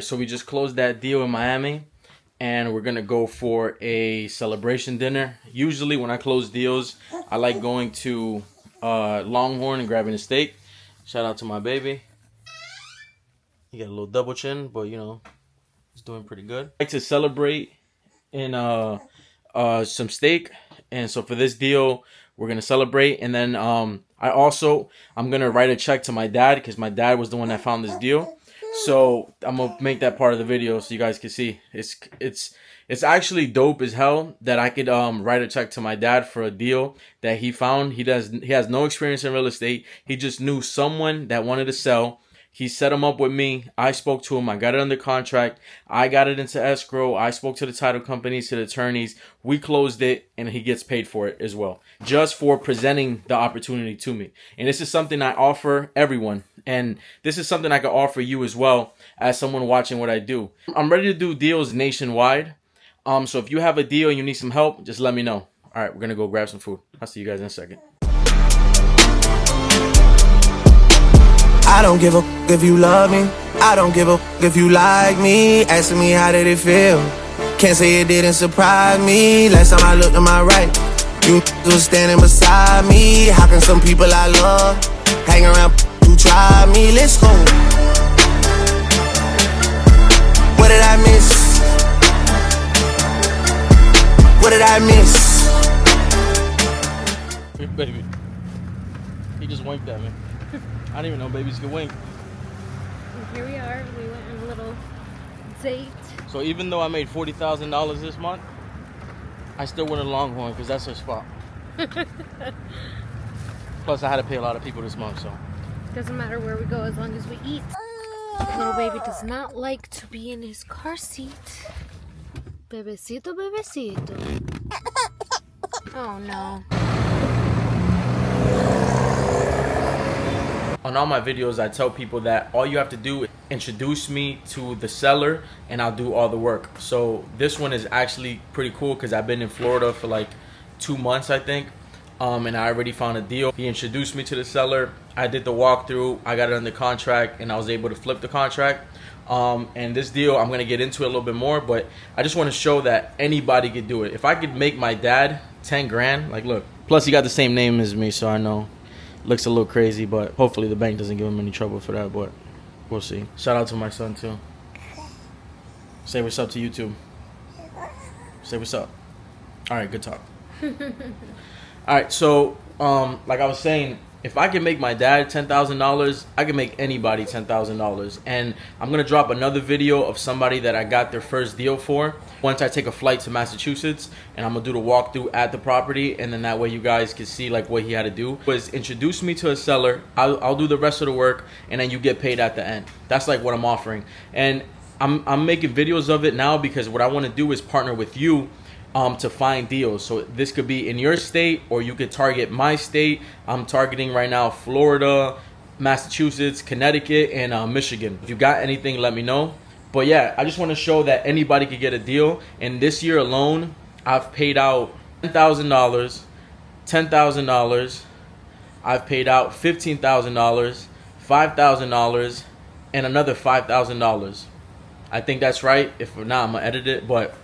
So we just closed that deal in Miami, and we're gonna go for a celebration dinner. Usually when I close deals, I like going to Longhorn and grabbing a steak. Shout out to my baby. He got a little double chin, but you know, he's doing pretty good. I like to celebrate in some steak, and so for this deal, we're gonna celebrate, and then I'm gonna write a check to my dad because my dad was the one that found this deal. So I'm gonna make that part of the video so you guys can see. It's actually dope as hell that I could write a check to my dad for a deal that he found. He has no experience in real estate. He just knew someone that wanted to sell. He set him up with me. I spoke to him. I got it under contract. I got it into escrow. I spoke to the title companies, to the attorneys. We closed it, and he gets paid for it as well, just for presenting the opportunity to me. And this is something I offer everyone. And this is something I can offer you as well as someone watching what I do. I'm ready to do deals nationwide. So if you have a deal and you need some help, just let me know. All right, we're going to go grab some food. I'll see you guys in a second. I don't give a f if you love me. I don't give a f if you like me. Asking me how did it feel. Can't say it didn't surprise me. Last time I looked to my right, you was standing beside me. How can some people I love hang around to try me? Let's go. What did I miss? What did I miss? Baby, he just winked at me. I didn't even know babies could wink. And here we are. We went on a little date. So even though I made $40,000 this month, I still went to Longhorn because that's her spot. Plus, I had to pay a lot of people this month, so. Doesn't matter where we go as long as we eat. Little baby does not like to be in his car seat. Bebecito, bebecito. Oh no. On all my videos, I tell people that all you have to do is introduce me to the seller and I'll do all the work. So this one is actually pretty cool because I've been in Florida for like 2 months, I think. And I already found a deal. He introduced me to the seller. I did the walkthrough. I got it under contract and I was able to flip the contract. And this deal, I'm going to get into it a little bit more, but I just want to show that anybody could do it. If I could make my dad 10 grand, like look, plus he got the same name as me, so I know. Looks a little crazy, but hopefully the bank doesn't give him any trouble for that, but we'll see. Shout out to my son, too. Say what's up to YouTube. Say what's up. All right, good talk. All right, so like I was saying, if I can make my dad $10,000, I can make anybody $10,000. And I'm going to drop another video of somebody that I got their first deal for once I take a flight to Massachusetts, and I'm going to do the walkthrough at the property, and then that way you guys can see like what he had to do. Was introduce me to a seller, I'll do the rest of the work, and then you get paid at the end. That's like what I'm offering. And I'm making videos of it now because what I want to do is partner with you to find deals. So this could be in your state or you could target my state. I'm targeting right now Florida, Massachusetts, Connecticut, and Michigan. If you got anything, let me know. But yeah, I just want to show that anybody could get a deal. And this year alone, I've paid out $10,000, $10,000. I've paid out $15,000, $5,000, and another $5,000. I think that's right. If not, I'm gonna edit it, but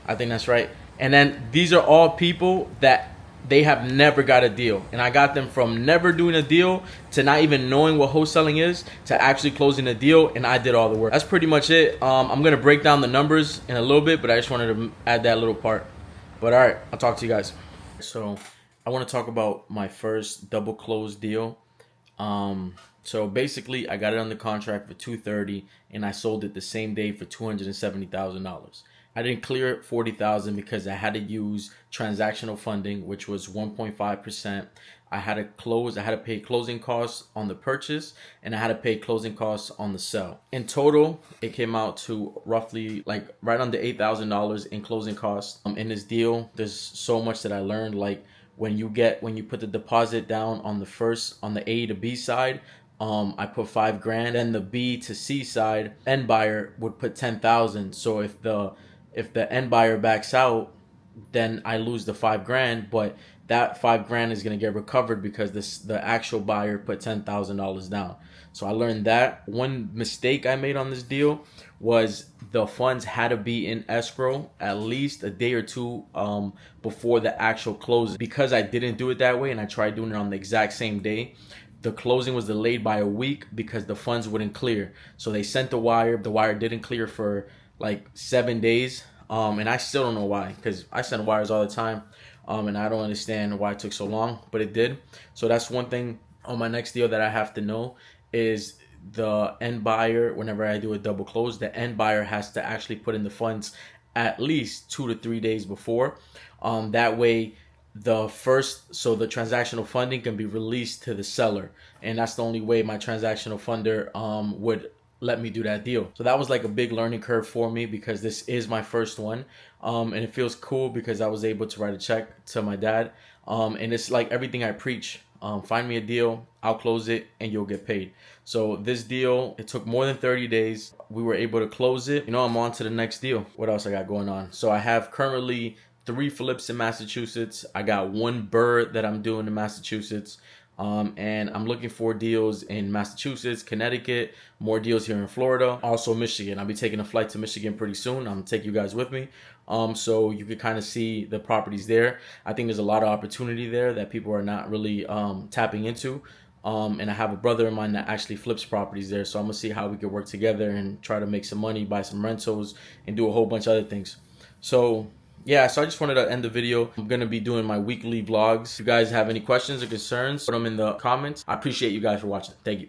I think that's right. And then these are all people that they have never got a deal. And I got them from never doing a deal to not even knowing what wholesaling is to actually closing a deal, and I did all the work. That's pretty much it. I'm going to break down the numbers in a little bit, but I just wanted to add that little part. But all right, I'll talk to you guys. So I want to talk about my first double close deal. So basically, I got it under contract for $230, and I sold it the same day for $270,000. I didn't clear $40,000 because I had to use transactional funding, which was 1.5%. I had to pay closing costs on the purchase, and I had to pay closing costs on the sell. In total, it came out to roughly like right under $8,000 in closing costs. In this deal, there's so much that I learned. Like when you put the deposit down on the A to B side, I put $5,000. Then the B to C side, end buyer would put $10,000. So if the end buyer backs out, then I lose the $5,000, but that $5,000 is gonna get recovered because the actual buyer put $10,000 down. So I learned that. One mistake I made on this deal was the funds had to be in escrow at least a day or two before the actual closing. Because I didn't do it that way and I tried doing it on the exact same day, the closing was delayed by a week because the funds wouldn't clear. So they sent the wire didn't clear for like 7 days, and I still don't know why, because I send wires all the time, and I don't understand why it took so long, but it did. So that's one thing on my next deal that I have to know is the end buyer. Whenever I do a double close, the end buyer has to actually put in the funds at least 2 to 3 days before. That way the transactional funding can be released to the seller, and that's the only way my transactional funder would let me do that deal. So that was like a big learning curve for me, because this is my first one, and it feels cool because I was able to write a check to my dad, and it's like everything I preach. Find me a deal, I'll close it, and you'll get paid. So this deal, it took more than 30 days. We were able to close it. I'm on to the next deal. What else I got going on? So I have currently 3 flips in Massachusetts. I got 1 BRRRR that I'm doing in Massachusetts. And I'm looking for deals in Massachusetts, Connecticut, more deals here in Florida, also Michigan. I'll be taking a flight to Michigan pretty soon. I'm gonna take you guys with me, so you can kind of see the properties there. I think there's a lot of opportunity there that people are not really tapping into, and I have a brother of mine that actually flips properties there, so I'm gonna see how we can work together and try to make some money, buy some rentals, and do a whole bunch of other things. So yeah, so I just wanted to end the video. I'm going to be doing my weekly vlogs. If you guys have any questions or concerns, put them in the comments. I appreciate you guys for watching. Thank you.